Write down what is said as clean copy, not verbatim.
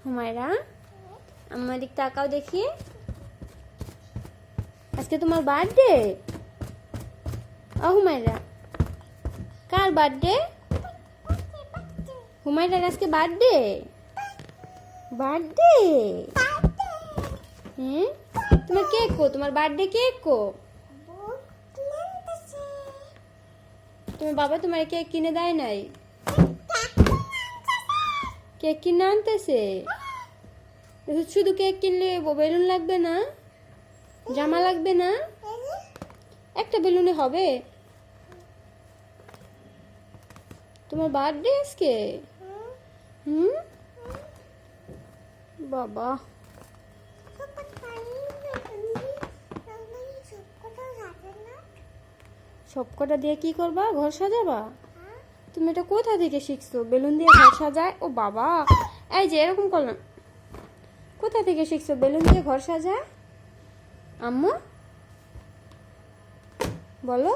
হুমায়রা, আমার দিক তাকাও দেখি। আজকে তোমার বার্থডে? হুমায়রা, কার বার্থডে? হুমায়রার আজকে বার্থডে? বার্থডে? হ্যাঁ, তোমার কেক কো? তোমার বার্থডে কেক কো? তোমার বাবা তোমার কেক কিনে দেয় নাই? কেক কিনে আনতেছে? শুধু কেক কিনলে বেলুন লাগবে না? জামা লাগবে না? একটা বেলুনে হবে? তোমার বার্থডে আজকে? হুম, বাবা, সবকটা দিয়ে কি করবা? ঘর সাজাবা? তুমি এটা কোথা থেকে শিখছো বেলুন দিয়ে ঘর সাজায়? ও বাবা, এই যে এরকম করলাম। কোথা থেকে শিখছো বেলুন দিয়ে ঘর সাজায়? আম্মু বলো।